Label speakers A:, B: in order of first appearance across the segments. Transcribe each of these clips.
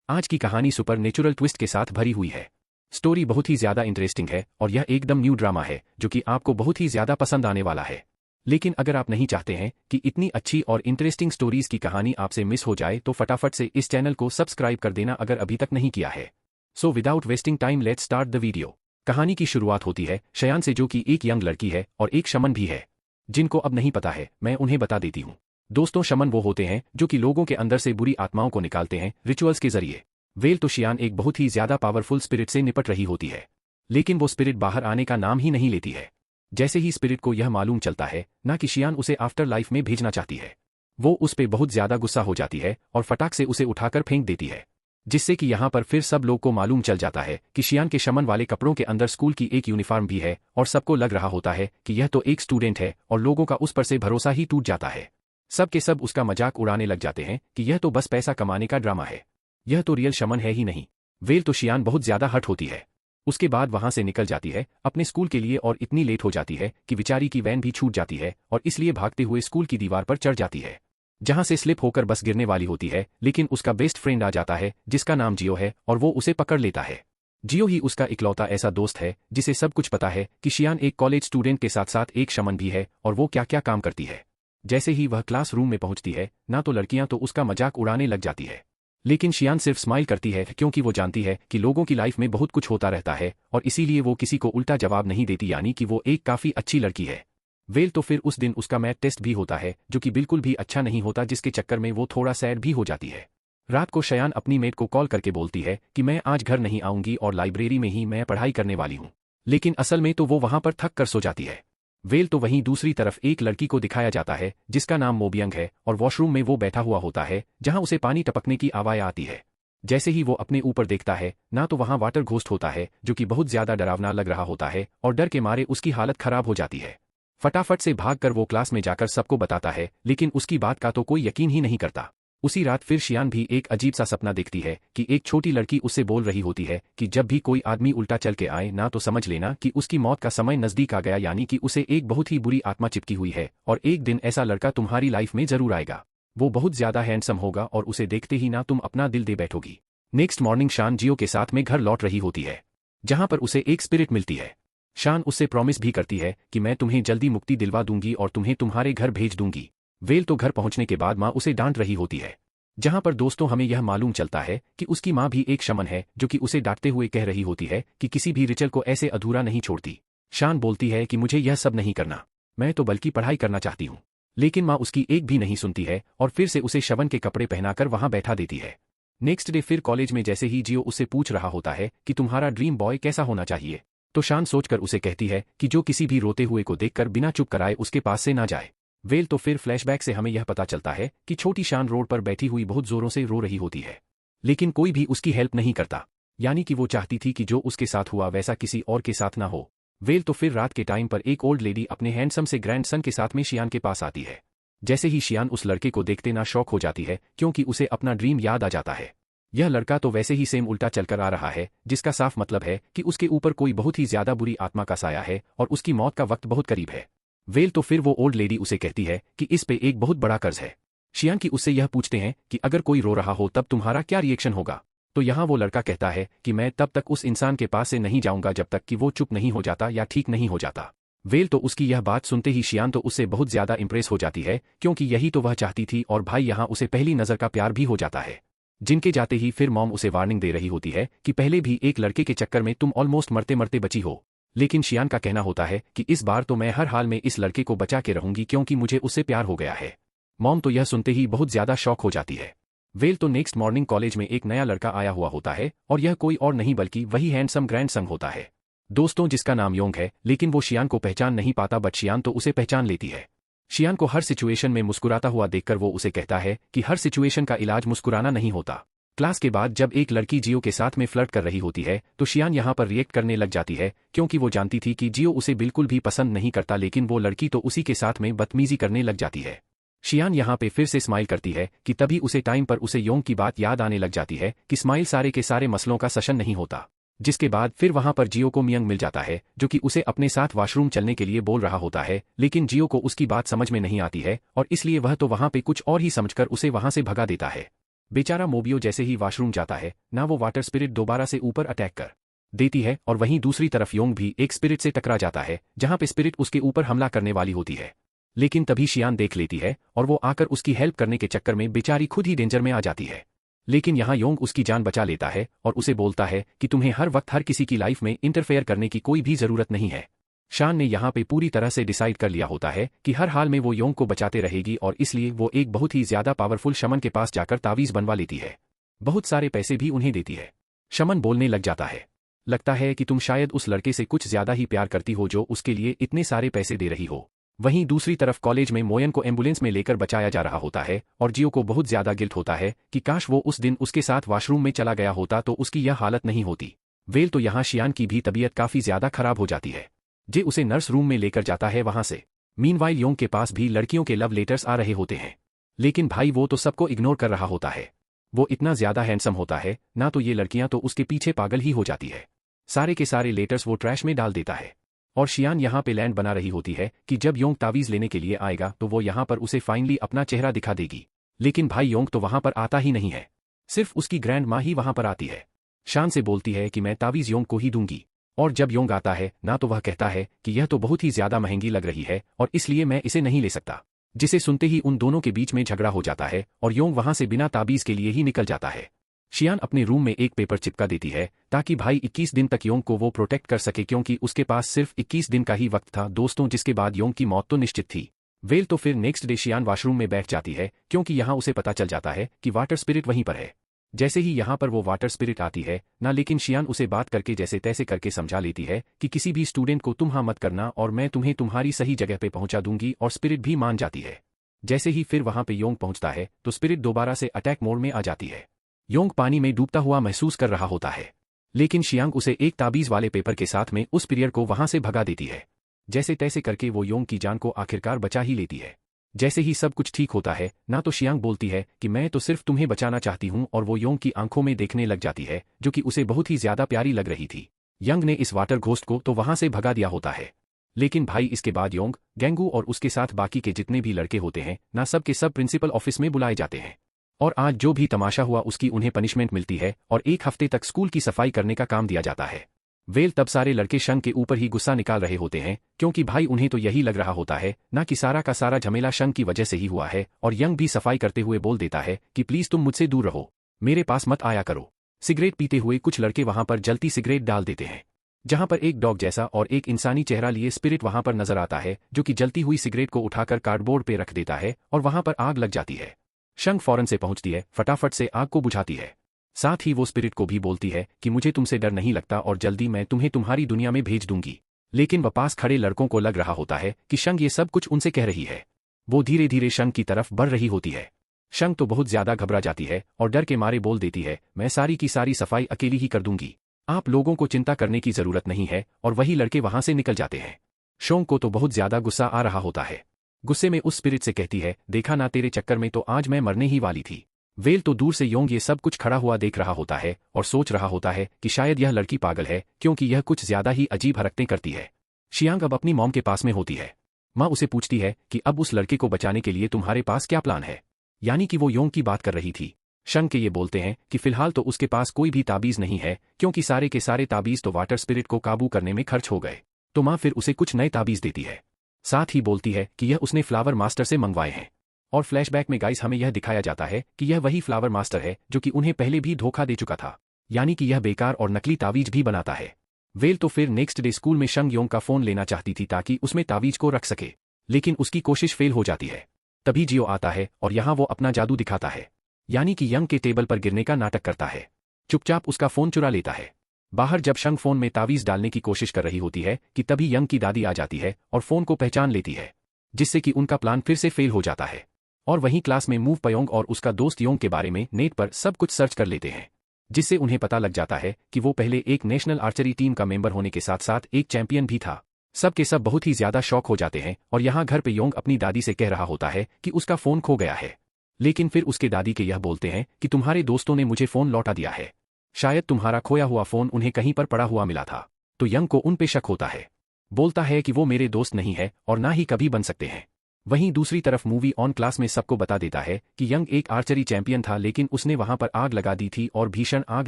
A: आज की कहानी सुपर नेचुरल ट्विस्ट के साथ भरी हुई है। स्टोरी बहुत ही ज्यादा इंटरेस्टिंग है और यह एकदम न्यू ड्रामा है जो कि आपको बहुत ही ज्यादा पसंद आने वाला है। लेकिन अगर आप नहीं चाहते हैं कि इतनी अच्छी और इंटरेस्टिंग स्टोरीज की कहानी आपसे मिस हो जाए तो फटाफट से इस चैनल को सब्सक्राइब कर देना अगर अभी तक नहीं किया है। So without wasting time let's start the video. कहानी की शुरुआत होती है शयान से, जो कि एक यंग लड़की है और एक शमन भी है। जिनको अब नहीं पता है मैं उन्हें बता देती हूँ। दोस्तों, शमन वो होते हैं जो कि लोगों के अंदर से बुरी आत्माओं को निकालते हैं रिचुअल्स के जरिए। वेल तो शियान एक बहुत ही ज्यादा पावरफुल स्पिरिट से निपट रही होती है, लेकिन वो स्पिरिट बाहर आने का नाम ही नहीं लेती है। जैसे ही स्पिरिट को यह मालूम चलता है ना कि शियान उसे आफ्टर लाइफ में भेजना चाहती है, वो उस पे बहुत ज्यादा गुस्सा हो जाती है और फटाक से उसे उठाकर फेंक देती है। जिससे कि यहाँ पर फिर सब लोग को मालूम चल जाता है कि शियान के शमन वाले कपड़ों के अंदर स्कूल की एक यूनिफॉर्म भी है और सबको लग रहा होता है कि यह तो एक स्टूडेंट है और लोगों का उस पर से भरोसा ही टूट जाता है। सब के सब उसका मजाक उड़ाने लग जाते हैं कि यह तो बस पैसा कमाने का ड्रामा है, यह तो रियल शमन है ही नहीं। वेल तो शियान बहुत ज्यादा हर्ट होती है। उसके बाद वहां से निकल जाती है अपने स्कूल के लिए और इतनी लेट हो जाती है कि बेचारी की वैन भी छूट जाती है और इसलिए भागते हुए स्कूल की दीवार पर चढ़ जाती है, जहां से स्लिप होकर बस गिरने वाली होती है। लेकिन उसका बेस्ट फ्रेंड आ जाता है जिसका नाम जियो है और वो उसे पकड़ लेता है। जियो ही उसका इकलौता ऐसा दोस्त है जिसे सब कुछ पता है कि शियान एक कॉलेज स्टूडेंट के साथ साथ एक शमन भी है और वो क्या क्या काम करती है। जैसे ही वह क्लासरूम में पहुंचती है ना तो लड़कियां तो उसका मजाक उड़ाने लग जाती है, लेकिन शियान सिर्फ स्माइल करती है क्योंकि वो जानती है कि लोगों की लाइफ में बहुत कुछ होता रहता है और इसीलिए वो किसी को उल्टा जवाब नहीं देती, यानी कि वो एक काफी अच्छी लड़की है। वेल तो फिर उस दिन उसका मैथ टेस्ट भी होता है जो कि बिल्कुल भी अच्छा नहीं होता, जिसके चक्कर में वो थोड़ा सैड भी हो जाती है। रात को शयान अपनी मेट को कॉल करके बोलती है कि मैं आज घर नहीं आऊंगी और लाइब्रेरी में ही मैं पढ़ाई करने वाली हूँ, लेकिन असल में तो वो वहां पर थक कर सो जाती है। वेल तो वहीं दूसरी तरफ एक लड़की को दिखाया जाता है जिसका नाम मोबियंग है और वॉशरूम में वो बैठा हुआ होता है जहां उसे पानी टपकने की आवाज आती है। जैसे ही वो अपने ऊपर देखता है ना तो वहां वाटर घोस्ट होता है जो कि बहुत ज्यादा डरावना लग रहा होता है और डर के मारे उसकी हालत खराब हो जाती है। फटाफट से भागकर वो क्लास में जाकर सबको बताता है, लेकिन उसकी बात का तो कोई यकीन ही नहीं करता। उसी रात फिर शियान भी एक अजीब सा सपना देखती है कि एक छोटी लड़की उससे बोल रही होती है कि जब भी कोई आदमी उल्टा चल के आए ना तो समझ लेना कि उसकी मौत का समय नजदीक आ गया, यानी कि उसे एक बहुत ही बुरी आत्मा चिपकी हुई है और एक दिन ऐसा लड़का तुम्हारी लाइफ में जरूर आएगा। वो बहुत ज्यादा हैंडसम होगा और उसे देखते ही ना तुम अपना दिल दे बैठोगी। नेक्स्ट मॉर्निंग शान जियो के साथ में घर लौट रही होती है, जहां पर उसे एक स्पिरिट मिलती है। शान उससे प्रॉमिस भी करती है कि मैं तुम्हें जल्दी मुक्ति दिलवा दूंगी और तुम्हें तुम्हारे घर भेज दूंगी। वेल तो घर पहुंचने के बाद माँ उसे डांट रही होती है, जहां पर दोस्तों हमें यह मालूम चलता है कि उसकी माँ भी एक शमन है जो कि उसे डांटते हुए कह रही होती है कि किसी भी रिचुअल को ऐसे अधूरा नहीं छोड़ती। शान बोलती है कि मुझे यह सब नहीं करना, मैं तो बल्कि पढ़ाई करना चाहती हूँ, लेकिन माँ उसकी एक भी नहीं सुनती है और फिर से उसे शवन के कपड़े पहनाकर वहां बैठा देती है। नेक्स्ट डे फिर कॉलेज में जैसे ही जियो उससे पूछ रहा होता है कि तुम्हारा ड्रीम बॉय कैसा होना चाहिए, तो शान सोचकर उसे कहती है कि जो किसी भी रोते हुए को देखकर बिना चुप कराए उसके पास से ना जाए। वेल तो फिर फ्लैशबैक से हमें यह पता चलता है कि छोटी शान रोड पर बैठी हुई बहुत जोरों से रो रही होती है, लेकिन कोई भी उसकी हेल्प नहीं करता, यानी कि वो चाहती थी कि जो उसके साथ हुआ वैसा किसी और के साथ ना हो। वेल तो फिर रात के टाइम पर एक ओल्ड लेडी अपने हैंडसम से ग्रैंडसन के साथ में शियान के पास आती है। जैसे ही शियान उस लड़के को देखते ना शॉक हो जाती है क्योंकि उसे अपना ड्रीम याद आ जाता है। यह लड़का तो वैसे ही सेम उल्टा चलकर आ रहा है, जिसका साफ मतलब है कि उसके ऊपर कोई बहुत ही ज्यादा बुरी आत्मा का साया है और उसकी मौत का वक्त बहुत करीब है। वेल तो फिर वो ओल्ड लेडी उसे कहती है कि इस पे एक बहुत बड़ा कर्ज है। शियान की उससे यह पूछते हैं कि अगर कोई रो रहा हो तब तुम्हारा क्या रिएक्शन होगा, तो यहाँ वो लड़का कहता है कि मैं तब तक उस इंसान के पास से नहीं जाऊंगा जब तक कि वो चुप नहीं हो जाता या ठीक नहीं हो जाता। वेल तो उसकी यह बात सुनते ही शियान तो उससे बहुत ज्यादा इंप्रेस हो जाती है क्योंकि यही तो वह चाहती थी और भाई यहाँ उसे पहली नजर का प्यार भी हो जाता है। जिनके जाते ही फिर मॉम उसे वार्निंग दे रही होती है कि पहले भी एक लड़के के चक्कर में तुम ऑलमोस्ट मरते मरते बची हो, लेकिन शियान का कहना होता है कि इस बार तो मैं हर हाल में इस लड़के को बचा के रहूंगी क्योंकि मुझे उससे प्यार हो गया है। मॉम तो यह सुनते ही बहुत ज्यादा शॉक हो जाती है। वेल तो नेक्स्ट मॉर्निंग कॉलेज में एक नया लड़का आया हुआ होता है और यह कोई और नहीं बल्कि वही हैंडसम ग्रैंडसन होता है दोस्तों, जिसका नाम योंग है, लेकिन वो शियान को पहचान नहीं पाता, बट शियान तो उसे पहचान लेती है। शियान को हर सिचुएशन में मुस्कुराता हुआ देखकर वो उसे कहता है कि हर सिचुएशन का इलाज मुस्कुराना नहीं होता। क्लास के बाद जब एक लड़की जियो के साथ में फ्लर्ट कर रही होती है तो शियान यहाँ पर रिएक्ट करने लग जाती है क्योंकि वो जानती थी कि जियो उसे बिल्कुल भी पसंद नहीं करता, लेकिन वो लड़की तो उसी के साथ में बदतमीजी करने लग जाती है। शियान यहाँ पे फिर से स्माइल करती है कि तभी उसे टाइम पर उसे योंग की बात याद आने लग जाती है कि स्माइल सारे के सारे मसलों का सशन नहीं होता। जिसके बाद फिर वहां पर जियो को मियंग मिल जाता है जो कि उसे अपने साथ वॉशरूम चलने के लिए बोल रहा होता है, लेकिन जियो को उसकी बात समझ में नहीं आती है और इसलिए वह तो वहां पे कुछ और ही समझकर उसे वहां से भगा देता है। बेचारा मोबियो जैसे ही वॉशरूम जाता है ना वो वाटर स्पिरिट दोबारा से ऊपर अटैक कर देती है और वहीं दूसरी तरफ योंग भी एक स्पिरिट से टकरा जाता है जहां पे स्पिरिट उसके ऊपर हमला करने वाली होती है। लेकिन तभी शियान देख लेती है और वो आकर उसकी हेल्प करने के चक्कर में बेचारी खुद ही डेंजर में आ जाती है। लेकिन यहाँ योंग उसकी जान बचा लेता है और उसे बोलता है कि तुम्हें हर वक्त हर किसी की लाइफ में इंटरफेयर करने की कोई भी जरूरत नहीं है। शान ने यहाँ पे पूरी तरह से डिसाइड कर लिया होता है कि हर हाल में वो योंग को बचाते रहेगी और इसलिए वो एक बहुत ही ज्यादा पावरफुल शमन के पास जाकर तावीज बनवा लेती है। बहुत सारे पैसे भी उन्हें देती है। शमन बोलने लग जाता है, लगता है कि तुम शायद उस लड़के से कुछ ज्यादा ही प्यार करती हो जो उसके लिए इतने सारे पैसे दे रही हो। वहीं दूसरी तरफ कॉलेज में मोयन को एम्बुलेंस में लेकर बचाया जा रहा होता है और जियो को बहुत ज्यादा गिल्ट होता है कि काश वो उस दिन उसके साथ वॉशरूम में चला गया होता तो उसकी यह हालत नहीं होती। वेल तो यहाँ शियान की भी तबीयत काफी ज्यादा खराब हो जाती है। जे उसे नर्स रूम में लेकर जाता है वहां से। मीनवाइल योंग के पास भी लड़कियों के लव लेटर्स आ रहे होते हैं, लेकिन भाई वो तो सबको इग्नोर कर रहा होता है। वो इतना ज्यादा हैंडसम होता है ना तो ये लड़कियां तो उसके पीछे पागल ही हो जाती है। सारे के सारे लेटर्स वो ट्रैश में डाल देता है और शियान यहाँ पे लैंड बना रही होती है कि जब योंग तावीज लेने के लिए आएगा तो वो यहाँ पर उसे फाइनली अपना चेहरा दिखा देगी। लेकिन भाई योंग तो वहां पर आता ही नहीं है, सिर्फ उसकी ग्रैंड माँ ही वहां पर आती है। शान से बोलती है कि मैं तावीज योंग को ही दूंगी और जब योंग आता है ना तो वह कहता है कि यह तो बहुत ही ज्यादा महंगी लग रही है और इसलिए मैं इसे नहीं ले सकता। जिसे सुनते ही उन दोनों के बीच में झगड़ा हो जाता है और योंग वहां से बिना ताबीज के लिए ही निकल जाता है। शियान अपने रूम में एक पेपर चिपका देती है ताकि भाई 21 दिन तक योंग को वो प्रोटेक्ट कर सके क्योंकि उसके पास सिर्फ 21 दिन का ही वक्त था दोस्तों, जिसके बाद योंग की मौत तो निश्चित थी। वेल तो फिर नेक्स्ट डे शियान वॉशरूम में बैठ जाती है क्योंकि यहाँ उसे पता चल जाता है कि वाटर स्पिरिट वहीं पर है। जैसे ही यहाँ पर वो वाटर स्पिरिट आती है ना, लेकिन शियान उसे बात करके जैसे तैसे करके समझा लेती है कि किसी भी स्टूडेंट को तुम हाँ मत करना और मैं तुम्हें तुम्हारी सही जगह पे पहुंचा दूंगी और स्पिरिट भी मान जाती है। जैसे ही फिर वहां पे योंग पहुंचता है तो स्पिरिट दोबारा से अटैक मोड में आ जाती है। योंग पानी में डूबता हुआ महसूस कर रहा होता है, लेकिन शियांग उसे एक ताबीज वाले पेपर के साथ में उस पीरियड को वहां से भगा देती है। जैसे तैसे करके वो योंग की जान को आखिरकार बचा ही लेती है। जैसे ही सब कुछ ठीक होता है ना तो शियांग बोलती है कि मैं तो सिर्फ तुम्हें बचाना चाहती हूं और वो योंग की आंखों में देखने लग जाती है जो कि उसे बहुत ही ज्यादा प्यारी लग रही थी। यंग ने इस वाटर घोस्ट को तो वहां से भगा दिया होता है, लेकिन भाई इसके बाद योंग, गैंगू और उसके साथ बाकी के जितने भी लड़के होते हैं ना सब के सब प्रिंसिपल ऑफिस में बुलाए जाते हैं और आज जो भी तमाशा हुआ उसकी उन्हें पनिशमेंट मिलती है और एक हफ्ते तक स्कूल की सफाई करने का काम दिया जाता है। वेल तब सारे लड़के शंग के ऊपर ही गुस्सा निकाल रहे होते हैं क्योंकि भाई उन्हें तो यही लग रहा होता है ना कि सारा का सारा झमेला शंग की वजह से ही हुआ है। और यंग भी सफाई करते हुए बोल देता है कि प्लीज तुम मुझसे दूर रहो, मेरे पास मत आया करो। सिगरेट पीते हुए कुछ लड़के वहां पर जलती सिगरेट डाल देते हैं, जहां पर एक डॉग जैसा और एक इंसानी चेहरा लिए स्पिरिट वहां पर नजर आता है जो कि जलती हुई सिगरेट को उठाकर कार्डबोर्ड पे रख देता है और वहां पर आग लग जाती है। शंग फौरन से पहुंचती है, फटाफट से आग को बुझाती है। साथ ही वो स्पिरिट को भी बोलती है कि मुझे तुमसे डर नहीं लगता और जल्दी मैं तुम्हें तुम्हारी दुनिया में भेज दूंगी। लेकिन वह पास खड़े लड़कों को लग रहा होता है कि शंग ये सब कुछ उनसे कह रही है। वो धीरे धीरे शंग की तरफ बढ़ रही होती है। शंग तो बहुत ज्यादा घबरा जाती है और डर के मारे बोल देती है, मैं सारी की सारी सफाई अकेली ही कर दूंगी, आप लोगों को चिंता करने की जरूरत नहीं है। और वही लड़के वहां से निकल जाते हैं। शोंग को तो बहुत ज्यादा गुस्सा आ रहा होता है। गुस्से में उस स्पिरिट से कहती है, देखा ना तेरे चक्कर में तो आज मैं मरने ही वाली थी। वेल तो दूर से योंग ये सब कुछ खड़ा हुआ देख रहा होता है और सोच रहा होता है कि शायद यह लड़की पागल है क्योंकि यह कुछ ज्यादा ही अजीब हरकतें करती है। शियांग अब अपनी मॉम के पास में होती है। माँ उसे पूछती है कि अब उस लड़के को बचाने के लिए तुम्हारे पास क्या प्लान है, यानी कि वो योंग की बात कर रही थी। शंग के ये बोलते हैं कि फिलहाल तो उसके पास कोई भी ताबीज नहीं है क्योंकि सारे के सारे ताबीज तो वाटर स्पिरिट को काबू करने में खर्च हो गए। तो माँ फिर उसे कुछ नए ताबीज देती है। साथ ही बोलती है कि यह उसने फ्लावर मास्टर से मंगवाए हैं। और फ्लैशबैक में गाइस हमें यह दिखाया जाता है कि यह वही फ्लावर मास्टर है जो कि उन्हें पहले भी धोखा दे चुका था, यानी कि यह बेकार और नकली तावीज भी बनाता है। वेल तो फिर नेक्स्ट डे स्कूल में शंग योंग का फोन लेना चाहती थी ताकि उसमें तावीज को रख सके, लेकिन उसकी कोशिश फेल हो जाती है। तभी जियो आता है और यहाँ वो अपना जादू दिखाता है, यानी कि यंग के टेबल पर गिरने का नाटक करता है। चुपचाप उसका फोन चुरा लेता है। बाहर जब शंग फोन में तावीज डालने की कोशिश कर रही होती है कि तभी यंग की दादी आ जाती है और फोन को पहचान लेती है, जिससे कि उनका प्लान फिर से फेल हो जाता है। और वहीं क्लास में मूव पयोंग और उसका दोस्त योंग के बारे में नेट पर सब कुछ सर्च कर लेते हैं, जिससे उन्हें पता लग जाता है कि वो पहले एक नेशनल आर्चरी टीम का मेंबर होने के साथ साथ एक चैंपियन भी था। सब के सब बहुत ही ज्यादा शॉक हो जाते हैं और यहाँ घर पे योंग अपनी दादी से कह रहा होता है कि उसका फोन खो गया है। लेकिन फिर उसके दादी के यह बोलते हैं कि तुम्हारे दोस्तों ने मुझे फोन लौटा दिया है, शायद तुम्हारा खोया हुआ फोन उन्हें कहीं पर पड़ा हुआ मिला था। तो यंग को उन पे शक होता है, बोलता है कि वो मेरे दोस्त नहीं है और ना ही कभी बन सकते हैं। वहीं दूसरी तरफ मूवी ऑन क्लास में सबको बता देता है कि यंग एक आर्चरी चैंपियन था, लेकिन उसने वहां पर आग लगा दी थी और भीषण आग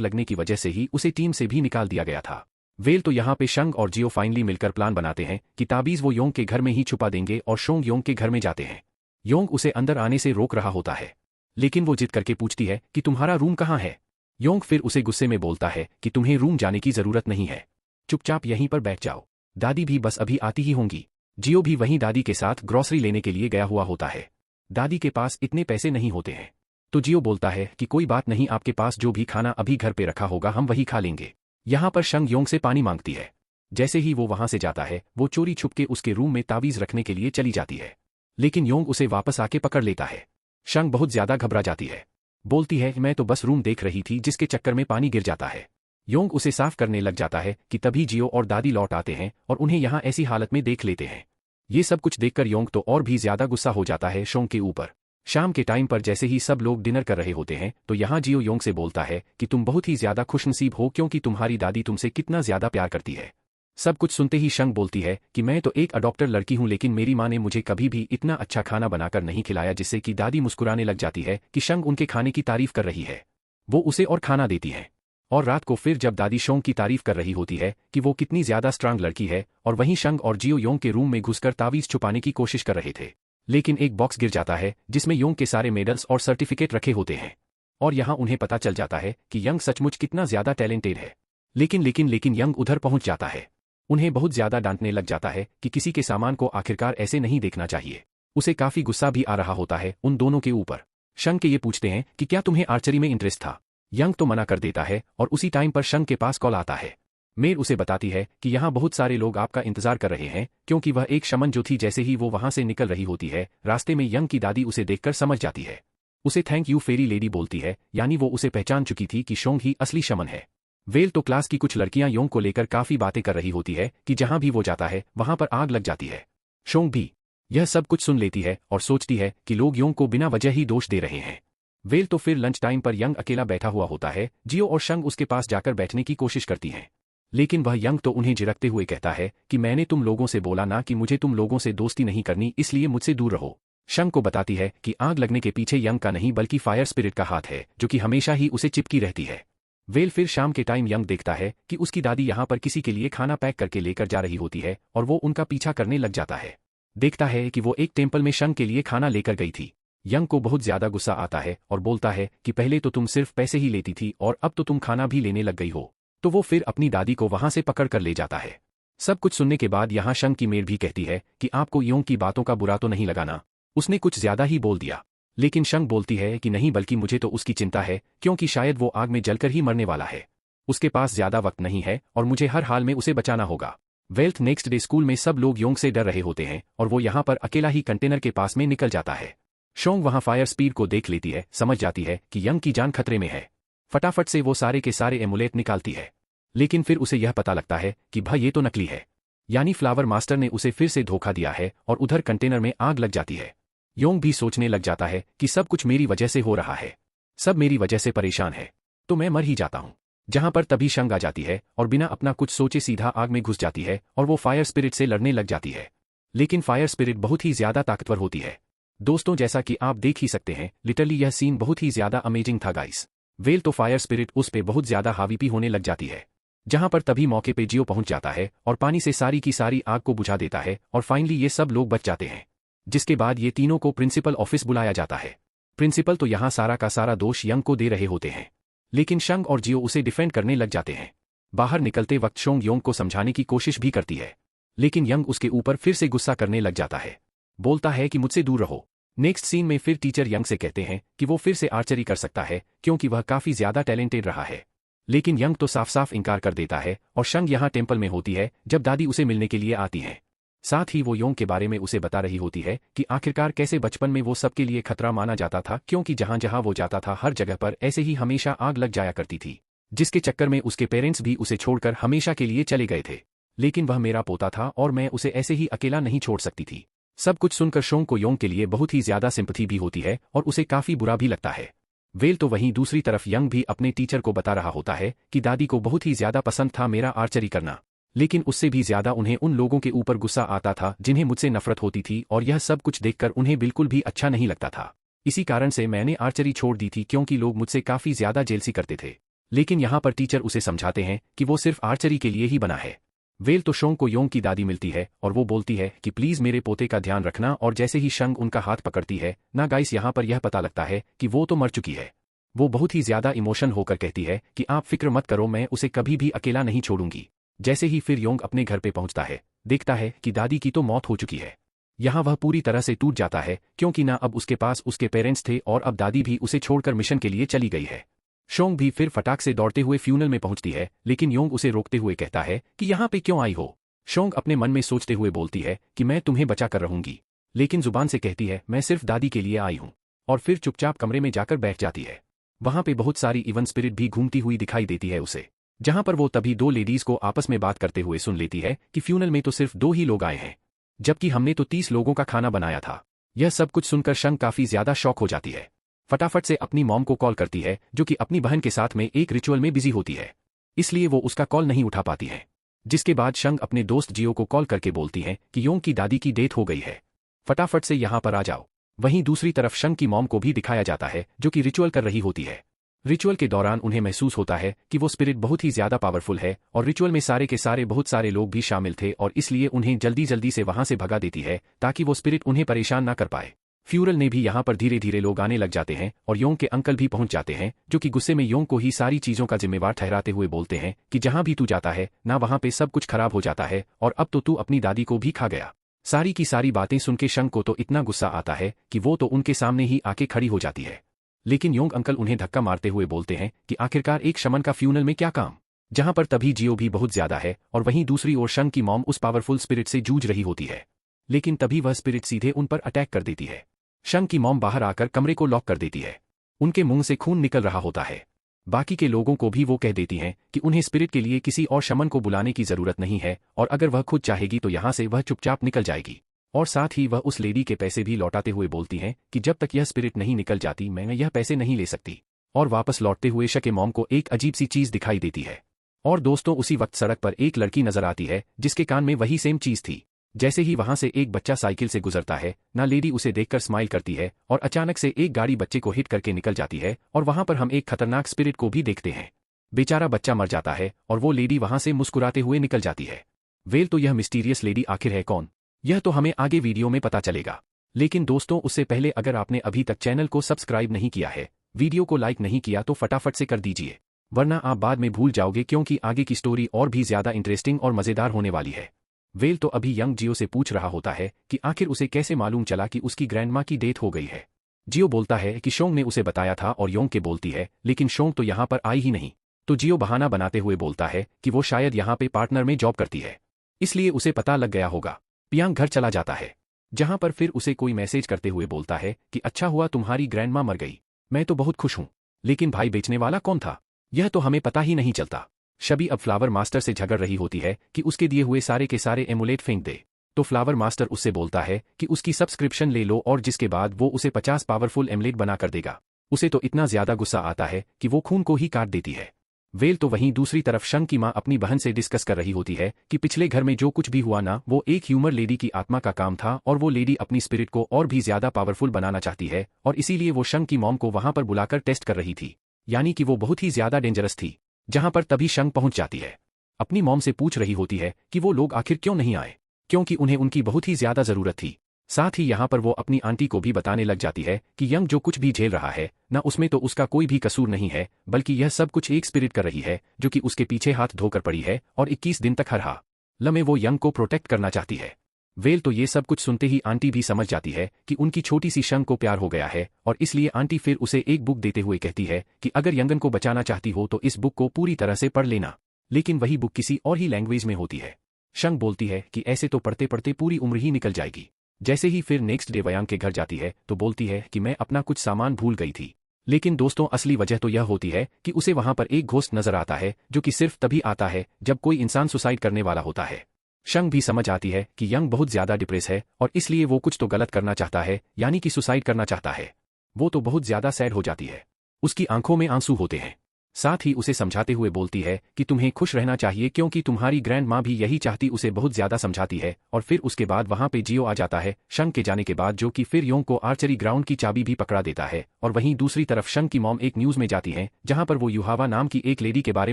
A: लगने की वजह से ही उसे टीम से भी निकाल दिया गया था। वेल तो यहाँ पे शंग और जियो फाइनली मिलकर प्लान बनाते हैं कि ताबीज वो योंग के घर में ही छुपा देंगे और शोंग योंग के घर में जाते हैं। योंग उसे अंदर आने से रोक रहा होता है, लेकिन वो जिद करके पूछती है कि तुम्हारा रूम कहाँ है। योंग फिर उसे गुस्से में बोलता है कि तुम्हें रूम जाने की जरूरत नहीं है, चुपचाप यहीं पर बैठ जाओ, दादी भी बस अभी आती ही होंगी। जियो भी वहीं दादी के साथ ग्रॉसरी लेने के लिए गया हुआ होता है। दादी के पास इतने पैसे नहीं होते हैं, तो जियो बोलता है कि कोई बात नहीं, आपके पास जो भी खाना अभी घर पे रखा होगा हम वही खा लेंगे। यहाँ पर शंग योंग से पानी मांगती है। जैसे ही वो वहां से जाता है, वो चोरी छुपके उसके रूम में तावीज रखने के लिए चली जाती है, लेकिन योंग उसे वापस आके पकड़ लेता है। शंग बहुत ज्यादा घबरा जाती है, बोलती है मैं तो बस रूम देख रही थी, जिसके चक्कर में पानी गिर जाता है। योंग उसे साफ करने लग जाता है कि तभी जियो और दादी लौट आते हैं और उन्हें यहाँ ऐसी हालत में देख लेते हैं। ये सब कुछ देखकर योंग तो और भी ज्यादा गुस्सा हो जाता है शोंग के ऊपर। शाम के टाइम पर जैसे ही सब लोग डिनर कर रहे होते हैं, तो यहाँ जियो योंग से बोलता है कि तुम बहुत ही ज्यादा खुशनसीब हो, क्योंकि तुम्हारी दादी तुमसे कितना ज्यादा प्यार करती है। सब कुछ सुनते ही शंग बोलती है कि मैं तो एक अडॉप्टर लड़की हूं, लेकिन मेरी माँ ने मुझे कभी भी इतना अच्छा खाना बनाकर नहीं खिलाया, जिससे कि दादी मुस्कुराने लग जाती है कि शंग उनके खाने की तारीफ कर रही है। वो उसे और खाना देती है, और रात को फिर जब दादी शोंग की तारीफ कर रही होती है कि वो कितनी ज्यादा स्ट्रांग लड़की है, और वहीं शंग और जियो योंग के रूम में घुसकर तावीज छुपाने की कोशिश कर रहे थे, लेकिन एक बॉक्स गिर जाता है जिसमें योंग के सारे मेडल्स और सर्टिफिकेट रखे होते हैं, और यहाँ उन्हें पता चल जाता है कि यंग सचमुच कितना ज्यादा टैलेंटेड है। लेकिन यंग उधर पहुंच जाता है, उन्हें बहुत ज्यादा डांटने लग जाता है कि किसी के सामान को आखिरकार ऐसे नहीं देखना चाहिए। उसे काफी गुस्सा भी आ रहा होता है उन दोनों के ऊपर। शंग के ये पूछते हैं कि क्या तुम्हें आर्चरी में इंटरेस्ट था। यंग तो मना कर देता है, और उसी टाइम पर शंग के पास कॉल आता है। मेर उसे बताती है कि यहाँ बहुत सारे लोग आपका इंतजार कर रहे हैं, क्योंकि वह एक शमन जो थी जैसे ही वो वहां से निकल रही होती है, रास्ते में यंग की दादी उसे देखकर समझ जाती है। उसे थैंक यू फेरी लेडी बोलती है, यानी वो उसे पहचान चुकी थी कि शोंग ही असली शमन है। वेल तो क्लास की कुछ लड़कियां योंग को लेकर काफी बातें कर रही होती है कि जहां भी वो जाता है वहां पर आग लग जाती है। शोंग भी यह सब कुछ सुन लेती है और सोचती है कि लोग योंग को बिना वजह ही दोष दे रहे हैं। वेल तो फिर लंच टाइम पर यंग अकेला बैठा हुआ होता है। जियो और शंग उसके पास जाकर बैठने की कोशिश करती हैं, लेकिन वह यंग तो उन्हें झिड़कते हुए कहता है कि मैंने तुम लोगों से बोला ना कि मुझे तुम लोगों से दोस्ती नहीं करनी, इसलिए मुझसे दूर रहो। शंग को बताती है कि आग लगने के पीछे यंग का नहीं बल्कि फायर स्पिरिट का हाथ है, जो कि हमेशा ही उसे चिपकी रहती है। वेल फिर शाम के टाइम यंग देखता है कि उसकी दादी यहाँ पर किसी के लिए खाना पैक करके लेकर जा रही होती है, और वो उनका पीछा करने लग जाता है। देखता है कि वो एक टेम्पल में शंग के लिए खाना लेकर गई थी। यंग को बहुत ज्यादा गुस्सा आता है और बोलता है कि पहले तो तुम सिर्फ पैसे ही लेती थी और अब तो तुम खाना भी लेने लग गई हो। तो वो फिर अपनी दादी को वहां से पकड़ कर ले जाता है। सब कुछ सुनने के बाद यहाँ शंग की मेर भी कहती है कि आपको योंग की बातों का बुरा तो नहीं लगाना, उसने कुछ ज्यादा ही बोल दिया। लेकिन शंग बोलती है कि नहीं, बल्कि मुझे तो उसकी चिंता है, क्योंकि शायद वो आग में जलकर ही मरने वाला है। उसके पास ज्यादा वक्त नहीं है और मुझे हर हाल में उसे बचाना होगा। वेल्थ नेक्स्ट डे स्कूल में सब लोग योंग से डर रहे होते हैं और वो यहाँ पर अकेला ही कंटेनर के पास में निकल जाता है। शोंग वहां फायर स्पीड को देख लेती है, समझ जाती है कि यंग की जान खतरे में है। फटाफट से वो सारे के सारे एमुलेट निकालती है, लेकिन फिर उसे यह पता लगता है कि भाई ये तो नकली है, यानी फ्लावर मास्टर ने उसे फिर से धोखा दिया है और उधर कंटेनर में आग लग जाती है। योंग भी सोचने लग जाता है कि सब कुछ मेरी वजह से हो रहा है, सब मेरी वजह से परेशान है, तो मैं मर ही जाता हूं। जहां पर तभी शंग आ जाती है और बिना अपना कुछ सोचे सीधा आग में घुस जाती है और वो फायर स्पिरिट से लड़ने लग जाती है। लेकिन फायर स्पिरिट बहुत ही ज्यादा ताकतवर होती है। दोस्तों, जैसा कि आप देख ही सकते हैं, लिटरली यह सीन बहुत ही ज्यादा अमेजिंग था गाइस। वेल तो फायर स्पिरिट उस पे बहुत ज्यादा हावी भी होने लग जाती है। जहां पर तभी मौके पे जियो पहुंच जाता है और पानी से सारी की सारी आग को बुझा देता है और फाइनली ये सब लोग बच जाते हैं। जिसके बाद ये तीनों को प्रिंसिपल ऑफिस बुलाया जाता है। प्रिंसिपल तो यहाँ सारा का सारा दोष यंग को दे रहे होते हैं, लेकिन शंग और जियो उसे डिफेंड करने लग जाते हैं। बाहर निकलते वक्त शोंग योंग को समझाने की कोशिश भी करती है, लेकिन यंग उसके ऊपर फिर से गुस्सा करने लग जाता है, बोलता है कि मुझसे दूर रहो। नेक्स्ट सीन में फिर टीचर यंग से कहते हैं कि वो फिर से आर्चरी कर सकता है क्योंकि वह काफी ज्यादा टैलेंटेड रहा है, लेकिन यंग तो साफ साफ इनकार कर देता है और शंग यहाँ टेम्पल में होती है जब दादी उसे मिलने के लिए आती हैं। साथ ही वो योंग के बारे में उसे बता रही होती है कि आखिरकार कैसे बचपन में वो सबके लिए खतरा माना जाता था, क्योंकि जहां जहां वो जाता था हर जगह पर ऐसे ही हमेशा आग लग जाया करती थी, जिसके चक्कर में उसके पेरेंट्स भी उसे छोड़कर हमेशा के लिए चले गए थे। लेकिन वह मेरा पोता था और मैं उसे ऐसे ही अकेला नहीं छोड़ सकती थी। सब कुछ सुनकर शोंग को योंग के लिए बहुत ही ज्यादा सिंपैथी भी होती है और उसे काफी बुरा भी लगता है। वेल तो वहीं दूसरी तरफ यंग भी अपने टीचर को बता रहा होता है कि दादी को बहुत ही ज्यादा पसंद था मेरा आर्चरी करना, लेकिन उससे भी ज्यादा उन्हें उन लोगों के ऊपर गुस्सा आता था जिन्हें मुझसे नफरत होती थी, और यह सब कुछ देखकर उन्हें बिल्कुल भी अच्छा नहीं लगता था। इसी कारण से मैंने आर्चरी छोड़ दी थी, क्योंकि लोग मुझसे काफी ज्यादा जेलसी करते थे। लेकिन यहाँ पर टीचर उसे समझाते हैं कि वो सिर्फ आर्चरी के लिए ही बना है। वेल तो शोंग को योंग की दादी मिलती है और वो बोलती है कि प्लीज मेरे पोते का ध्यान रखना, और जैसे ही शंग उनका हाथ पकड़ती है ना गाइस, यहाँ पर यह पता लगता है कि वो तो मर चुकी है। वो बहुत ही ज्यादा इमोशन होकर कहती है कि आप फिक्र मत करो, मैं उसे कभी भी अकेला नहीं छोड़ूंगी। जैसे ही फिर योंग अपने घर पे पहुंचता है, देखता है कि दादी की तो मौत हो चुकी है। यहाँ वह पूरी तरह से टूट जाता है, क्योंकि ना अब उसके पास उसके पेरेंट्स थे और अब दादी भी उसे छोड़कर मिशन के लिए चली गई है। शोंग भी फिर फटाक से दौड़ते हुए फ्यूनल में पहुंचती है, लेकिन योंग उसे रोकते हुए कहता है कि यहाँ पे क्यों आई हो। शोंग अपने मन में सोचते हुए बोलती है कि मैं तुम्हें बचा कर रहूंगी, लेकिन जुबान से कहती है मैं सिर्फ दादी के लिए आई हूं, और फिर चुपचाप कमरे में जाकर बैठ जाती है। वहां पे बहुत सारी इवन स्पिरिट भी घूमती हुई दिखाई देती है उसे, जहां पर वो तभी दो लेडीज को आपस में बात करते हुए सुन लेती है कि फ्यूनल में तो सिर्फ 2 ही लोग आए हैं, जबकि हमने तो 30 लोगों का खाना बनाया था। यह सब कुछ सुनकर शंग काफी ज्यादा शॉक हो जाती है। फटाफट से अपनी मॉम को कॉल करती है, जो कि अपनी बहन के साथ में एक रिचुअल में बिजी होती है, इसलिए वो उसका कॉल नहीं उठा पाती है। जिसके बाद शंग अपने दोस्त जियो को कॉल करके बोलती है कि योंग की दादी की डेथ हो गई है, फटाफट से यहाँ पर आ जाओ। वहीं दूसरी तरफ शंग की मॉम को भी दिखाया जाता है, जो कि रिचुअल कर रही होती है। रिचुअल के दौरान उन्हें महसूस होता है कि वो स्पिरिट बहुत ही ज्यादा पावरफुल है, और रिचुअल में सारे के सारे बहुत सारे लोग भी शामिल थे, और इसलिए उन्हें जल्दी जल्दी से वहां से भगा देती है ताकि वो स्पिरिट उन्हें परेशान ना कर पाए। फ्यूरल ने भी यहाँ पर धीरे धीरे लोग आने लग जाते हैं, और योंग के अंकल भी पहुंच जाते हैं, जो कि गुस्से में योंग को ही सारी चीजों का जिम्मेवार ठहराते हुए बोलते हैं कि जहां भी तू जाता है ना वहां पे सब कुछ खराब हो जाता है, और अब तो तू अपनी दादी को भी खा गया। सारी की सारी बातें सुन के शंग को तो इतना गुस्सा आता है कि वो तो उनके सामने ही आके खड़ी हो जाती है। लेकिन योंग अंकल उन्हें धक्का मारते हुए बोलते हैं कि आखिरकार एक शमन का फ्यूनल में क्या काम। जहां पर तभी जियो भी बहुत ज्यादा है, और वहीं दूसरी ओर शंग की मॉम उस पावरफुल स्पिरिट से जूझ रही होती है, लेकिन तभी वह स्पिरिट सीधे उन पर अटैक कर देती है। शंग की मॉम बाहर आकर कमरे को लॉक कर देती है। उनके मुंह से खून निकल रहा होता है। बाकी के लोगों को भी वो कह देती हैं कि उन्हें स्पिरिट के लिए किसी और शमन को बुलाने की जरूरत नहीं है, और अगर वह खुद चाहेगी तो यहाँ से वह चुपचाप निकल जाएगी। और साथ ही वह उस लेडी के पैसे भी लौटाते हुए बोलती हैं कि जब तक यह स्पिरिट नहीं निकल जाती मैं यह पैसे नहीं ले सकती। और वापस लौटते हुए शके मॉम को एक अजीब सी चीज दिखाई देती है। और दोस्तों, उसी वक्त सड़क पर एक लड़की नजर आती है जिसके कान में वही सेम चीज थी। जैसे ही वहां से एक बच्चा साइकिल से गुजरता है ना, लेडी उसे देखकर स्माइल करती है, और अचानक से एक गाड़ी बच्चे को हिट करके निकल जाती है, और वहां पर हम एक खतरनाक स्पिरिट को भी देखते हैं। बेचारा बच्चा मर जाता है, और वो लेडी वहां से मुस्कुराते हुए निकल जाती है। वेल, तो यह मिस्टीरियस लेडी आखिर है कौन, यह तो हमें आगे वीडियो में पता चलेगा। लेकिन दोस्तों, उससे पहले अगर आपने अभी तक चैनल को सब्सक्राइब नहीं किया है, वीडियो को लाइक नहीं किया तो फटाफट से कर दीजिए, वरना आप बाद में भूल जाओगे, क्योंकि आगे की स्टोरी और भी ज्यादा इंटरेस्टिंग और मजेदार होने वाली है। वेल तो अभी यंग जियो से पूछ रहा होता है कि आखिर उसे कैसे मालूम चला कि उसकी ग्रैंडमा की डेथ हो गई है। जियो बोलता है कि शोंग ने उसे बताया था, और योंग के बोलती है लेकिन शोंग तो यहाँ पर आई ही नहीं। तो जियो बहाना बनाते हुए बोलता है कि वो शायद यहाँ पे पार्टनर में जॉब करती है, इसलिए उसे पता लग गया होगा। पियांग घर चला जाता है, जहां पर फिर उसे कोई मैसेज करते हुए बोलता है कि अच्छा हुआ तुम्हारी ग्रैंडमा मर गई, मैं तो बहुत खुश हूं। लेकिन भाई बेचने वाला कौन था, यह तो हमें पता ही नहीं चलता। शबी अब फ्लावर मास्टर से झगड़ रही होती है कि उसके दिए हुए सारे के सारे एमुलेट फेंक दे। तो फ्लावर मास्टर उससे बोलता है कि उसकी सब्सक्रिप्शन ले लो, और जिसके बाद वो उसे 50 पावरफुल एमुलेट बना कर देगा। उसे तो इतना ज्यादा गुस्सा आता है कि वो खून को ही काट देती है। वेल तो वहीं दूसरी तरफ शंग की मां अपनी बहन से डिस्कस कर रही होती है कि पिछले घर में जो कुछ भी हुआ ना, वो एक ह्यूमर लेडी की आत्मा का काम था, और वो लेडी अपनी स्पिरिट को और भी ज्यादा पावरफुल बनाना चाहती है, और इसीलिए वो शंग की मॉम को वहां पर बुलाकर टेस्ट कर रही थी, यानी कि वो बहुत ही ज्यादा डेंजरस थी। जहां पर तभी शंग पहुंच जाती है, अपनी मॉम से पूछ रही होती है कि वो लोग आखिर क्यों नहीं आए, क्योंकि उन्हें उनकी बहुत ही ज्यादा जरूरत थी। साथ ही यहाँ पर वो अपनी आंटी को भी बताने लग जाती है कि यंग जो कुछ भी झेल रहा है ना, उसमें तो उसका कोई भी कसूर नहीं है, बल्कि यह सब कुछ एक स्पिरिट कर रही है, जो कि उसके पीछे हाथ धोकर पड़ी है, और 21 दिन तक हर हाल में वो यंग को प्रोटेक्ट करना चाहती है। वेल तो ये सब कुछ सुनते ही आंटी भी समझ जाती है कि उनकी छोटी सी शंग को प्यार हो गया है, और इसलिए आंटी फिर उसे एक बुक देते हुए कहती है कि अगर यंगन को बचाना चाहती हो तो इस बुक को पूरी तरह से पढ़ लेना। लेकिन वही बुक किसी और ही लैंग्वेज में होती है। शंग बोलती है कि ऐसे तो पढ़ते पढ़ते पूरी उम्र ही निकल जाएगी। जैसे ही फिर नेक्स्ट डे वयांग के घर जाती है तो बोलती है कि मैं अपना कुछ सामान भूल गई थी। लेकिन दोस्तों, असली वजह तो यह होती है कि उसे वहां पर एक घोस्ट नजर आता है, जो कि सिर्फ तभी आता है जब कोई इंसान सुसाइड करने वाला होता है। शंग भी समझ आती है कि यंग बहुत ज्यादा डिप्रेस है, और इसलिए वो कुछ तो गलत करना चाहता है, यानी कि सुसाइड करना चाहता है। वो तो बहुत ज्यादा सैड हो जाती है, उसकी आंखों में आंसू होते हैं। साथ ही उसे समझाते हुए बोलती है कि तुम्हें खुश रहना चाहिए क्योंकि तुम्हारी ग्रैंड माँ भी यही चाहती। उसे बहुत ज्यादा समझाती है और फिर उसके बाद वहां पे जियो आ जाता है शंग के जाने के बाद, जो कि फिर योंग को आर्चरी ग्राउंड की चाबी भी पकड़ा देता है। और वहीं दूसरी तरफ शंग की मॉम एक न्यूज में जाती है जहां पर वो युहावा नाम की एक लेडी के बारे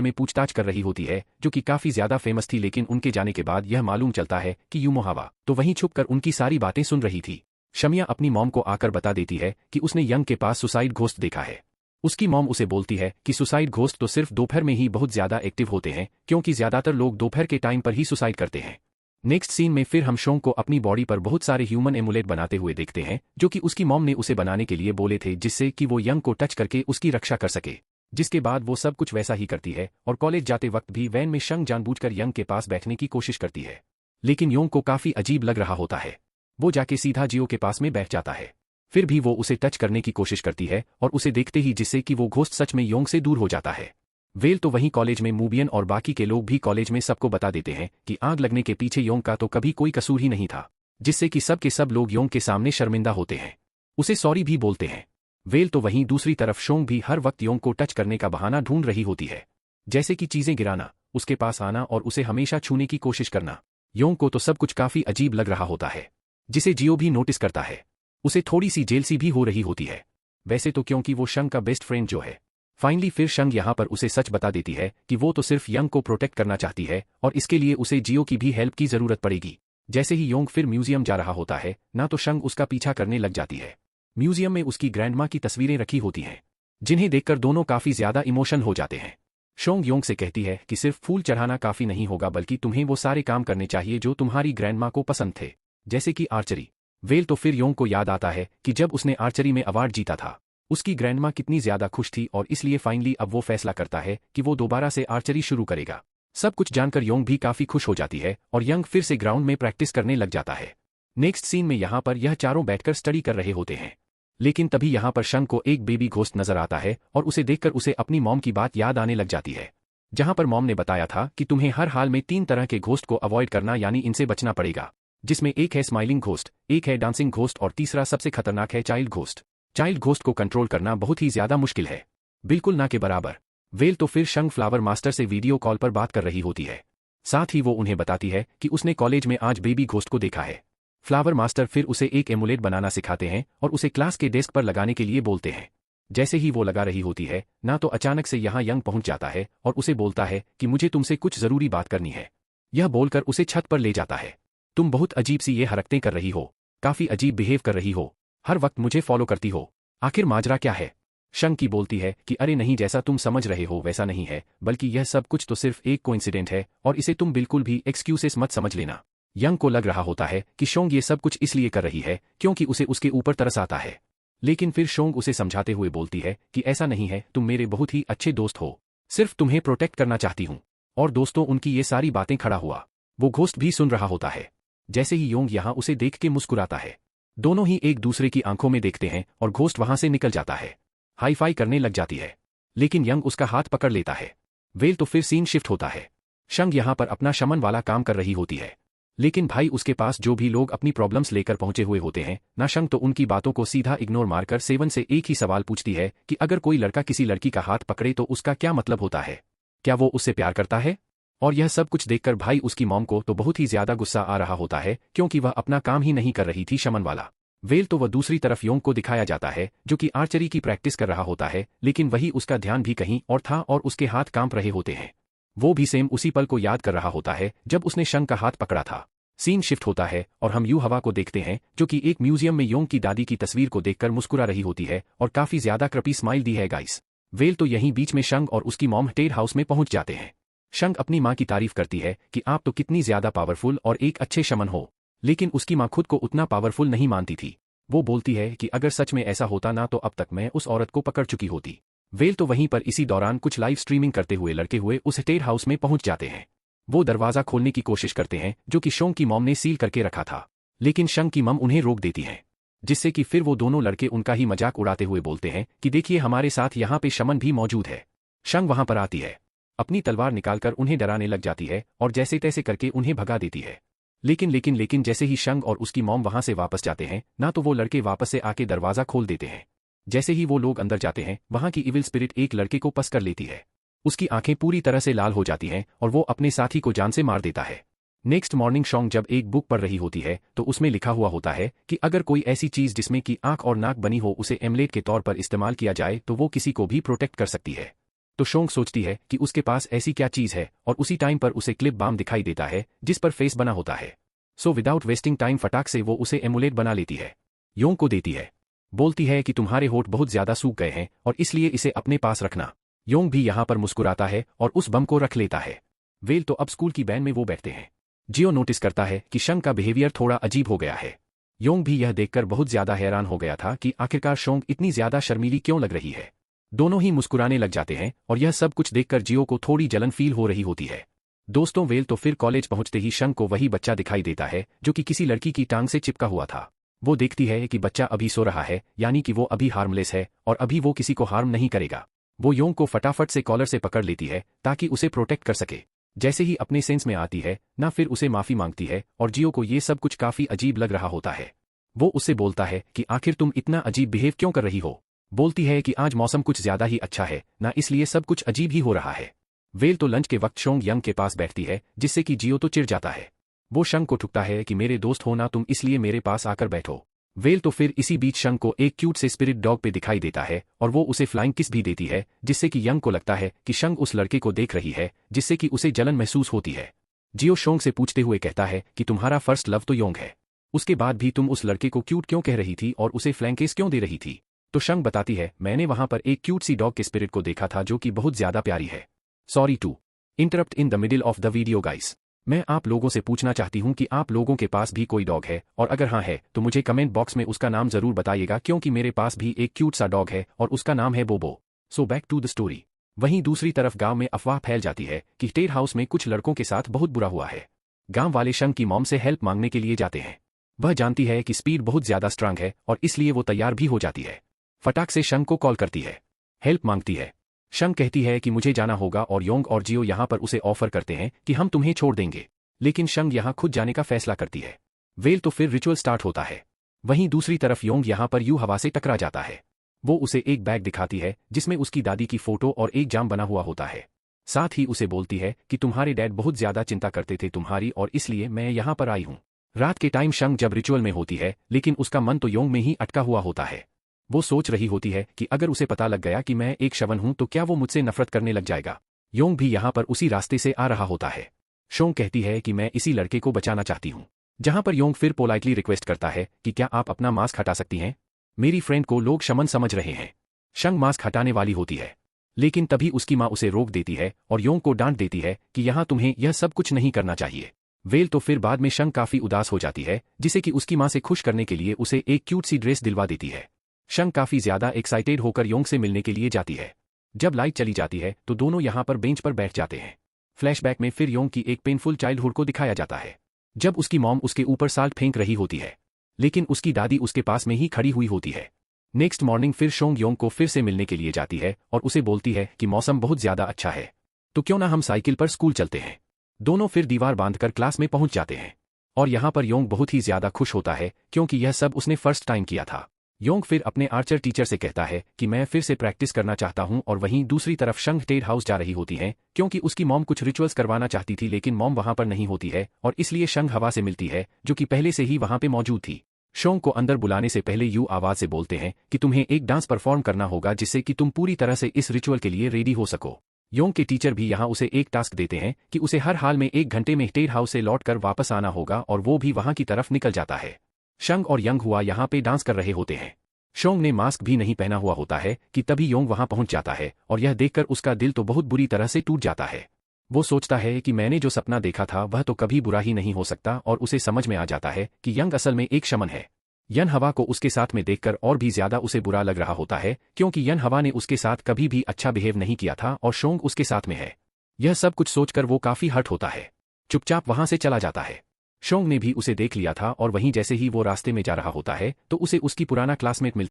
A: में पूछताछ कर रही होती है जो कि काफी ज्यादा फेमस थी, लेकिन उनके जाने के बाद यह मालूम चलता है कि युमोहावा तो वहीं छुपकर उनकी सारी बातें सुन रही थी। शमिया अपनी मॉम को आकर बता देती है कि उसने यंग के पास सुसाइड घोस्ट देखा है। उसकी मॉम उसे बोलती है कि सुसाइड घोस्ट तो सिर्फ दोपहर में ही बहुत ज्यादा एक्टिव होते हैं क्योंकि ज्यादातर लोग दोपहर के टाइम पर ही सुसाइड करते हैं। नेक्स्ट सीन में फिर हम शोंग को अपनी बॉडी पर बहुत सारे ह्यूमन एमुलेट बनाते हुए देखते हैं जो कि उसकी मॉम ने उसे बनाने के लिए बोले थे जिससे कि वो यंग को टच करके उसकी रक्षा कर सके। जिसके बाद वो सब कुछ वैसा ही करती है और कॉलेज जाते वक्त भी वैन में शंग जानबूझकर यंग के पास बैठने की कोशिश करती है, लेकिन योंग को काफी अजीब लग रहा होता है। वो जाके सीधा जियो के पास में बैठ जाता है। फिर भी वो उसे टच करने की कोशिश करती है और उसे देखते ही जिससे कि वो घोस्ट सच में योंग से दूर हो जाता है। वेल तो वहीं कॉलेज में मूबियन और बाकी के लोग भी कॉलेज में सबको बता देते हैं कि आग लगने के पीछे योंग का तो कभी कोई कसूर ही नहीं था, जिससे कि सब के सब लोग योंग के सामने शर्मिंदा होते हैं, उसे सॉरी भी बोलते हैं। वेल तो वहीं दूसरी तरफ शोंग भी हर वक्त योंग को टच करने का बहाना ढूंढ रही होती है, जैसे कि चीजें गिराना, उसके पास आना और उसे हमेशा छूने की कोशिश करना। योंग को तो सब कुछ काफी अजीब लग रहा होता है, जिसे जियो भी नोटिस करता है। उसे थोड़ी सी जेलसी भी हो रही होती है वैसे तो, क्योंकि वो शंग का बेस्ट फ्रेंड जो है। फाइनली फिर शंग यहाँ पर उसे सच बता देती है कि वो तो सिर्फ यंग को प्रोटेक्ट करना चाहती है और इसके लिए उसे जियो की भी हेल्प की जरूरत पड़ेगी। जैसे ही योंग फिर म्यूजियम जा रहा होता है ना तो शंग उसका पीछा करने लग जाती है। म्यूजियम में उसकी ग्रैंडमा की तस्वीरें रखी होती हैं जिन्हें देखकर दोनों काफी ज्यादा इमोशनल हो जाते हैं। शोंग योंग से कहती है कि सिर्फ फूल चढ़ाना काफी नहीं होगा बल्कि तुम्हें वो सारे काम करने चाहिए जो तुम्हारी ग्रैंडमा को पसंद थे, जैसे कि आर्चरी। वेल तो फिर योंग को याद आता है कि जब उसने आर्चरी में अवार्ड जीता था उसकी ग्रैंडमा कितनी ज्यादा खुश थी और इसलिए फाइनली अब वो फैसला करता है कि वो दोबारा से आर्चरी शुरू करेगा। सब कुछ जानकर योंग भी काफी खुश हो जाती है और यंग फिर से ग्राउंड में प्रैक्टिस करने लग जाता है। नेक्स्ट सीन में यहाँ पर यह चारों बैठकर स्टडी कर रहे होते हैं, लेकिन तभी यहाँ पर शंग को एक बेबी घोस्ट नजर आता है और उसे देखकर उसे अपनी मॉम की बात याद आने लग जाती है, जहां पर मॉम ने बताया था कि तुम्हें हर हाल में 3 तरह के घोस्ट को अवॉइड करना यानी इनसे बचना पड़ेगा, जिसमें एक है स्माइलिंग घोस्ट, एक है डांसिंग घोस्ट और तीसरा सबसे खतरनाक है चाइल्ड घोस्ट। चाइल्ड घोस्ट को कंट्रोल करना बहुत ही ज्यादा मुश्किल है, बिल्कुल ना के बराबर। वेल तो फिर शंग फ्लावर मास्टर से वीडियो कॉल पर बात कर रही होती है, साथ ही वो उन्हें बताती है कि उसने कॉलेज में आज बेबी घोस्ट को देखा है। फ्लावर मास्टर फिर उसे एक एमुलेट बनाना सिखाते हैं और उसे क्लास के डेस्क पर लगाने के लिए बोलते हैं। जैसे ही वो लगा रही होती है ना तो अचानक से यहाँ यंग पहुंच जाता है और उसे बोलता है कि मुझे तुमसे कुछ जरूरी बात करनी है। यह बोलकर उसे छत पर ले जाता है। तुम बहुत अजीब सी ये हरकतें कर रही हो, काफी अजीब बिहेव कर रही हो, हर वक्त मुझे फॉलो करती हो, आखिर माजरा क्या है? शंग की बोलती है कि अरे नहीं, जैसा तुम समझ रहे हो वैसा नहीं है, बल्कि यह सब कुछ तो सिर्फ एक कोइंसिडेंट है और इसे तुम बिल्कुल भी एक्सक्यूजेस मत समझ लेना। यंग को लग रहा होता है कि शोंग ये सब कुछ इसलिए कर रही है क्योंकि उसे उसके ऊपर तरस आता है, लेकिन फिर शोंग उसे समझाते हुए बोलती है कि ऐसा नहीं है, तुम मेरे बहुत ही अच्छे दोस्त हो, सिर्फ तुम्हें प्रोटेक्ट करना चाहती हूँ। और दोस्तों उनकी ये सारी बातें खड़ा हुआ वो घोस्ट भी सुन रहा होता है। जैसे ही योंग यहाँ उसे देख के मुस्कुराता है, दोनों ही एक दूसरे की आंखों में देखते हैं और घोस्ट वहां से निकल जाता है। हाई फाई करने लग जाती है, लेकिन यंग उसका हाथ पकड़ लेता है। वेल तो फिर सीन शिफ्ट होता है। शंग यहाँ पर अपना शमन वाला काम कर रही होती है, लेकिन भाई उसके पास जो भी लोग अपनी प्रॉब्लम्स लेकर पहुंचे हुए होते हैं ना, शंग तो उनकी बातों को सीधा इग्नोर मारकर सेवन से एक ही सवाल पूछती है कि अगर कोई लड़का किसी लड़की का हाथ पकड़े तो उसका क्या मतलब होता है, क्या वो उससे प्यार करता है? और यह सब कुछ देखकर भाई उसकी मॉम को तो बहुत ही ज्यादा गुस्सा आ रहा होता है क्योंकि वह अपना काम ही नहीं कर रही थी शमन वाला। वेल तो वह दूसरी तरफ योंग को दिखाया जाता है जो कि आर्चरी की प्रैक्टिस कर रहा होता है, लेकिन वही उसका ध्यान भी कहीं और था और उसके हाथ कांप रहे होते हैं। वो भी सेम उसी पल को याद कर रहा होता है जब उसने शंग का हाथ पकड़ा था। सीन शिफ्ट होता है और हम युहावा को देखते हैं जो कि एक म्यूजियम में योंग की दादी की तस्वीर को देखकर मुस्कुरा रही होती है और काफी ज्यादा क्रपी स्माइल दी है गाइस। वेल तो यहीं बीच में शंग और उसकी मॉम टेड हाउस में पहुंच जाते हैं। शंग अपनी माँ की तारीफ करती है कि आप तो कितनी ज्यादा पावरफुल और एक अच्छे शमन हो, लेकिन उसकी माँ खुद को उतना पावरफुल नहीं मानती थी। वो बोलती है कि अगर सच में ऐसा होता ना तो अब तक मैं उस औरत को पकड़ चुकी होती। वेल तो वहीं पर इसी दौरान कुछ लाइव स्ट्रीमिंग करते हुए लड़के हुए उस टेड हाउस में पहुंच जाते हैं। वो दरवाजा खोलने की कोशिश करते हैं जो कि शोंग की मॉम ने सील करके रखा था, लेकिन शंग की मॉम उन्हें रोक देती हैं, जिससे कि फिर वो दोनों लड़के उनका ही मजाक उड़ाते हुए बोलते हैं कि देखिए हमारे साथ यहाँ पे शमन भी मौजूद है। शंग वहां पर आती है, अपनी तलवार निकालकर उन्हें डराने लग जाती है और जैसे तैसे करके उन्हें भगा देती है। लेकिन जैसे ही शंग और उसकी मॉम वहां से वापस जाते हैं ना तो वो लड़के वापस से आके दरवाजा खोल देते हैं। जैसे ही वो लोग अंदर जाते हैं वहां की इविल स्पिरिट एक लड़के को पस कर लेती है। उसकी आंखें पूरी तरह से लाल हो जाती हैं और वो अपने साथी को जान से मार देता है। नेक्स्ट मॉर्निंग शोंग जब एक बुक पढ़ रही होती है तो उसमें लिखा हुआ होता है कि अगर कोई ऐसी चीज जिसमें की आंख और नाक बनी हो उसे एमलेट के तौर पर इस्तेमाल किया जाए तो वो किसी को भी प्रोटेक्ट कर सकती है। तो शोंग सोचती है कि उसके पास ऐसी क्या चीज है और उसी टाइम पर उसे क्लिप बाम दिखाई देता है जिस पर फेस बना होता है। सो विदाउट वेस्टिंग टाइम फटाक से वो उसे एमुलेट बना लेती है, योंग को देती है। बोलती है कि तुम्हारे होठ बहुत ज्यादा सूख गए हैं और इसलिए इसे अपने पास रखना। योंग भी यहां पर मुस्कुराता है और उस बम को रख लेता है। वेल तो अब स्कूल की वैन में वो बैठते हैं। जियो नोटिस करता है कि शंग का बिहेवियर थोड़ा अजीब हो गया है। योंग भी यह देखकर बहुत ज्यादा हैरान हो गया था कि आखिरकार शोंग इतनी ज्यादा शर्मीली क्यों लग रही है। दोनों ही मुस्कुराने लग जाते हैं और यह सब कुछ देखकर जियो को थोड़ी जलन फील हो रही होती है। दोस्तों वेल तो फिर कॉलेज पहुंचते ही शंग को वही बच्चा दिखाई देता है जो कि किसी लड़की की टांग से चिपका हुआ था। वो देखती है कि बच्चा अभी सो रहा है, यानी कि वो अभी हार्मलेस है और अभी वो किसी को हार्म नहीं करेगा। वो योंग को फटाफट से कॉलर से पकड़ लेती है ताकि उसे प्रोटेक्ट कर सके। जैसे ही अपने सेंस में आती है ना फिर उसे माफी मांगती है और जियो को ये सब कुछ काफी अजीब लग रहा होता है। वो उससे बोलता है कि आखिर तुम इतना अजीब बिहेव क्यों कर रही हो। बोलती है कि आज मौसम कुछ ज्यादा ही अच्छा है ना, इसलिए सब कुछ अजीब ही हो रहा है। वेल तो लंच के वक्त शोंग यंग के पास बैठती है जिससे कि जियो तो चिढ़ जाता है। वो शंग को ठुकता है कि मेरे दोस्त हो ना तुम, इसलिए मेरे पास आकर बैठो। वेल तो फिर इसी बीच शंग को एक क्यूट से स्पिरिट डॉग पे दिखाई देता है और वो उसे फ्लाइंग किस भी देती है जिससे कि यंग को लगता है कि शंग उस लड़के को देख रही है, जिससे कि उसे जलन महसूस होती है। जियो शोंग से पूछते हुए कहता है कि तुम्हारा फर्स्ट लव तो योंग है, उसके बाद भी तुम उस लड़के को क्यूट क्यों कह रही थी और उसे फ्लैंक किस क्यों दे रही थी। तो शंग बताती है मैंने वहां पर एक क्यूट सी डॉग के स्पिरिट को देखा था जो कि बहुत ज्यादा प्यारी है। Sorry to interrupt in the middle of the video guys. मैं आप लोगों से पूछना चाहती हूं कि आप लोगों के पास भी कोई डॉग है, और अगर हाँ है तो मुझे कमेंट बॉक्स में उसका नाम जरूर बताइएगा, क्योंकि मेरे पास भी एक क्यूट सा डॉग है और उसका नाम है Bobo. So back to the story. वहीं दूसरी तरफ गांव में अफवाह फैल जाती है कि टेड हाउस में कुछ लड़कों के साथ बहुत बुरा हुआ है। गांव वाले शंग की मॉम से हेल्प मांगने के लिए जाते हैं। वह जानती है कि स्पीड बहुत ज्यादा स्ट्रांग है और इसलिए वो तैयार भी हो जाती है। फटाक से शंग को कॉल करती है, हेल्प मांगती है। शंग कहती है कि मुझे जाना होगा और योंग और जियो यहां पर उसे ऑफर करते हैं कि हम तुम्हें छोड़ देंगे, लेकिन शंग यहां खुद जाने का फैसला करती है। वेल तो फिर रिचुअल स्टार्ट होता है। वहीं दूसरी तरफ योंग यहां पर यू हवा से टकरा जाता है। वो उसे एक बैग दिखाती है जिसमें उसकी दादी की फोटो और एक जाम बना हुआ होता है। साथ ही उसे बोलती है कि तुम्हारे डैड बहुत ज्यादा चिंता करते थे तुम्हारी और इसलिए मैं यहां पर आई हूं। रात के टाइम शंग जब रिचुअल में होती है लेकिन उसका मन तो योंग में ही अटका हुआ होता है। वो सोच रही होती है कि अगर उसे पता लग गया कि मैं एक शवन हूं तो क्या वो मुझसे नफरत करने लग जाएगा। योंग भी यहां पर उसी रास्ते से आ रहा होता है। शोंग कहती है कि मैं इसी लड़के को बचाना चाहती हूं, जहां पर योंग फिर पोलाइटली रिक्वेस्ट करता है कि क्या आप अपना मास्क हटा सकती हैं, मेरी फ्रेंड को लोग शमन समझ रहे हैं। शंग मास्क हटाने वाली होती है लेकिन तभी उसकी मां उसे रोक देती है और योंग को डांट देती है कि यहां तुम्हें यह सब कुछ नहीं करना चाहिए। वेल तो फिर बाद में शंग काफी उदास हो जाती है जिसे कि उसकी मां से खुश करने के लिए उसे एक क्यूट सी ड्रेस दिलवा देती है। शंग काफी ज्यादा एक्साइटेड होकर योंग से मिलने के लिए जाती है। जब लाइट चली जाती है तो दोनों यहां पर बेंच पर बैठ जाते हैं। फ्लैशबैक में फिर योंग की एक पेनफुल चाइल्डहुड को दिखाया जाता है जब उसकी मॉम उसके ऊपर साल्ट फेंक रही होती है, लेकिन उसकी दादी उसके पास में ही खड़ी हुई होती है। नेक्स्ट मॉर्निंग फिर शोंग योंग को फिर से मिलने के लिए जाती है और उसे बोलती है कि मौसम बहुत ज्यादा अच्छा है तो क्यों ना हम साइकिल पर स्कूल चलते हैं। दोनों फिर दीवार बांधकर क्लास में पहुंच जाते हैं और यहां पर योंग बहुत ही ज्यादा खुश होता है क्योंकि यह सब उसने फर्स्ट टाइम किया था। योंग फिर अपने आर्चर टीचर से कहता है कि मैं फिर से प्रैक्टिस करना चाहता हूं और वहीं दूसरी तरफ शंग टेड हाउस जा रही होती हैं क्योंकि उसकी मॉम कुछ रिचुअल्स करवाना चाहती थी लेकिन मॉम वहां पर नहीं होती है और इसलिए शंग हवा से मिलती है जो कि पहले से ही वहां पे मौजूद थी। शोंग को अंदर बुलाने से पहले यू आवाज से बोलते हैं कि तुम्हें एक डांस परफॉर्म करना होगा जिससे कि तुम पूरी तरह से इस रिचुअल के लिए रेडी हो सको। योंग के टीचर भी यहां उसे एक टास्क देते हैं कि उसे हर हाल में 1 घंटे में टेड हाउस से लौटकर वापस आना होगा और वो भी वहां की तरफ निकल जाता है। शंग और यंग हुआ यहां पे डांस कर रहे होते हैं। शोंग ने मास्क भी नहीं पहना हुआ होता है कि तभी योंग वहां पहुंच जाता है और यह देखकर उसका दिल तो बहुत बुरी तरह से टूट जाता है। वो सोचता है कि मैंने जो सपना देखा था वह तो कभी बुरा ही नहीं हो सकता और उसे समझ में आ जाता है कि यंग असल में एक शमन है। यन हवा को उसके साथ में देखकर और भी ज्यादा उसे बुरा लग रहा होता है क्योंकि यन हवा ने उसके साथ कभी भी अच्छा बिहेव नहीं किया था और शोंग उसके साथ में है। यह सब कुछ सोचकर वो काफी हर्ट होता है, चुपचाप वहां से चला जाता है। शोंग ने भी उसे देख लिया था और वहीं जैसे ही वो रास्ते में जा रहा होता है तो उसे उसकी पुराना क्लासमेट मिलता